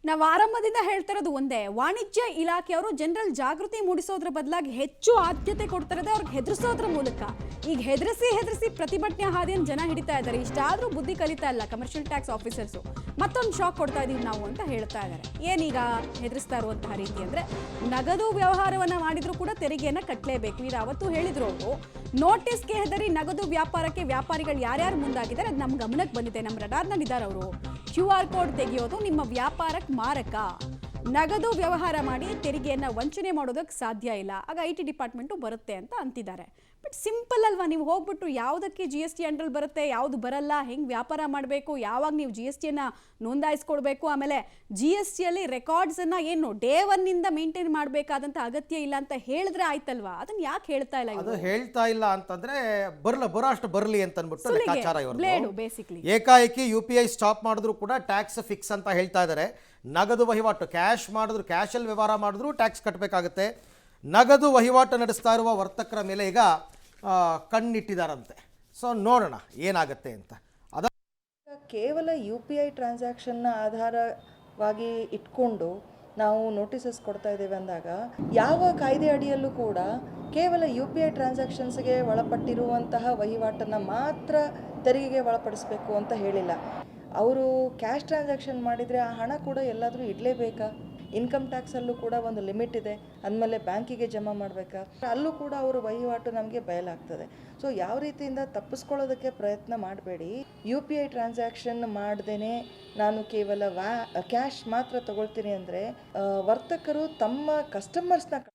ನಾವು ಆರಂಭದಿಂದ ಹೇಳ್ತಾ ಇರೋದು ಒಂದೇ, ವಾಣಿಜ್ಯ ಇಲಾಖೆಯವರು ಜನರಲ್ ಜಾಗೃತಿ ಮೂಡಿಸೋದ್ರ ಬದಲಾಗಿ ಹೆಚ್ಚು ಆದ್ಯತೆ ಕೊಡ್ತಿರೋದೇ ಅವ್ರಿಗೆ ಹೆದರಿಸೋದ್ರ ಮೂಲಕ. ಈಗ ಹೆದರಿಸಿ ಪ್ರತಿಭಟನೆ ಹಾದಿಯನ್ನು ಜನ ಹಿಡಿತಾ ಇದ್ದಾರೆ. ಇಷ್ಟಾದ್ರೂ ಬುದ್ಧಿ ಕಲಿತಾ ಇಲ್ಲ ಕಮರ್ಷಿಯಲ್ ಟ್ಯಾಕ್ಸ್ ಆಫೀಸರ್ಸು. ಮತ್ತೊಂದು ಶಾಕ್ ಕೊಡ್ತಾ ಇದೀವಿ ನಾವು ಅಂತ ಹೇಳ್ತಾ ಇದ್ದಾರೆ. ಏನೀಗ ಹೆದರಿಸ್ತಾ ಇರುವಂತಹ ರೀತಿ ಅಂದ್ರೆ, ನಗದು ವ್ಯವಹಾರವನ್ನ ಮಾಡಿದ್ರು ಕೂಡ ತೆರಿಗೆಯನ್ನ ಕಟ್ಟಲೇಬೇಕು. ಇದು ಅವತ್ತು ಹೇಳಿದ್ರು ಅವರು. ನೋಟಿಸ್ಗೆ ಹೆದರಿ ನಗದು ವ್ಯಾಪಾರಕ್ಕೆ ವ್ಯಾಪಾರಿಗಳು ಯಾರ್ಯಾರು ಮುಂದಾಗಿದ್ದಾರೆ ಅದು ನಮ್ಮ ಗಮನಕ್ಕೆ ಬಂದಿದೆ. ನಮ್ಮ ರಡಾರ್ನಲ್ಲಿ ಇದ್ದಾರೆ ಅವರು. QR ಕೋಡ್ ತೆಗೆಯೋದು ನಿಮ್ಮ ವ್ಯಾಪಾರಕ್ಕೆ ಮಾರಕ. ನಗದು ವ್ಯವಹಾರ ಮಾಡಿ ತೆರಿಗೆಯನ್ನು ವಂಚನೆ ಮಾಡೋದಕ್ಕೆ ಸಾಧ್ಯ ಇಲ್ಲ. ಆಗ IT ಡಿಪಾರ್ಟ್ಮೆಂಟು ಬರುತ್ತೆ ಅಂತ ಅಂತಿದ್ದಾರೆ. ಬಟ್ ಸಿಂಪಲ್ ಅಲ್ವಾ? ನೀವು ಹೋಗ್ಬಿಟ್ಟು ಯಾವುದಕ್ಕೆ GST ಅಂಡರ್ ಬರುತ್ತೆ, ಯಾವುದು ಬರಲ್ಲ, ಹೆಂಗೆ ವ್ಯಾಪಾರ ಮಾಡಬೇಕು, ಯಾವಾಗ ನೀವು GSTಯನ್ನು ನೋಂದಾಯಿಸ್ಕೊಡ್ಬೇಕು, ಆಮೇಲೆ GSTಯಲ್ಲಿ ರೆಕಾರ್ಡ್ಸನ್ನು ಏನು ಡೇ ಒನ್ನಿಂದ ಮೇಂಟೈನ್ ಮಾಡಬೇಕಾದಂಥ ಅಗತ್ಯ ಇಲ್ಲ ಅಂತ ಹೇಳಿದ್ರೆ ಆಯ್ತಲ್ವಾ? ಅದನ್ನು ಯಾಕೆ ಹೇಳ್ತಾ ಇಲ್ಲ? ಅದು ಹೇಳ್ತಾ ಇಲ್ಲ ಅಂತಂದ್ರೆ ಬರೋಷ್ಟು ಬರಲಿ ಅಂತ ಅಂದ್ಬಿಟ್ಟು ಲೆಕ್ಕಾಚಾರ ಇವರು. ಬೇಸಿಕ್ಲಿ ಏಕಾಏಕಿ UPI ಸ್ಟಾಪ್ ಮಾಡಿದ್ರು ಕೂಡ ಟ್ಯಾಕ್ಸ್ ಫಿಕ್ಸ್ ಅಂತ ಹೇಳ್ತಾ ಇದ್ದಾರೆ. ನಗದು ವಹಿವಾಟು ಕ್ಯಾಶ್ ಮಾಡಿದ್ರು, ಕ್ಯಾಶಲ್ಲಿ ವ್ಯವಹಾರ ಮಾಡಿದ್ರು ಟ್ಯಾಕ್ಸ್ ಕಟ್ಟಬೇಕಾಗುತ್ತೆ. ನಗದು ವಹಿವಾಟು ನಡೆಸ್ತಾ ಇರುವ ವರ್ತಕರ ಮೇಲೆ ಈಗ ಕಣ್ಣಿಟ್ಟಿದ್ದಾರಂತೆ. ಸೊ ನೋಡೋಣ ಏನಾಗುತ್ತೆ ಅಂತ. ಕೇವಲ UPI ಟ್ರಾನ್ಸಾಕ್ಷನ್ನ ಆಧಾರವಾಗಿ ಇಟ್ಕೊಂಡು ನಾವು ನೋಟಿಸಸ್ ಕೊಡ್ತಾ ಇದ್ದೇವೆ ಅಂದಾಗ, ಯಾವ ಕಾಯ್ದೆ ಅಡಿಯಲ್ಲೂ ಕೂಡ ಕೇವಲ UPI ಟ್ರಾನ್ಸಾಕ್ಷನ್ಸ್ಗೆ ಒಳಪಟ್ಟಿರುವಂತಹ ವಹಿವಾಟನ್ನು ಮಾತ್ರ ತೆರಿಗೆಗೆ ಒಳಪಡಿಸಬೇಕು ಅಂತ ಹೇಳಿಲ್ಲ. ಅವರು ಕ್ಯಾಶ್ ಟ್ರಾನ್ಸಾಕ್ಷನ್ ಮಾಡಿದರೆ ಆ ಹಣ ಕೂಡ ಎಲ್ಲಾದರೂ ಇಡಲೇಬೇಕಾ? ಇನ್ಕಮ್ ಟ್ಯಾಕ್ಸಲ್ಲೂ ಕೂಡ ಒಂದು ಲಿಮಿಟ್ ಇದೆ. ಅಂದಮೇಲೆ ಬ್ಯಾಂಕಿಗೆ ಜಮಾ ಮಾಡಬೇಕಾ? ಅಲ್ಲೂ ಕೂಡ ಅವರು ವಹಿವಾಟು ನಮಗೆ ಬಯಲಾಗ್ತದೆ. ಸೊ ಯಾವ ರೀತಿಯಿಂದ ತಪ್ಪಿಸ್ಕೊಳ್ಳೋದಕ್ಕೆ ಪ್ರಯತ್ನ ಮಾಡಬೇಡಿ. UPI ಟ್ರಾನ್ಸಾಕ್ಷನ್ ಮಾಡ್ದೇ ನಾನು ಕೇವಲ ಕ್ಯಾಶ್ ಮಾತ್ರ ತಗೊಳ್ತೀನಿ ಅಂದರೆ ವರ್ತಕರು ತಮ್ಮ ಕಸ್ಟಮರ್ಸ್ನ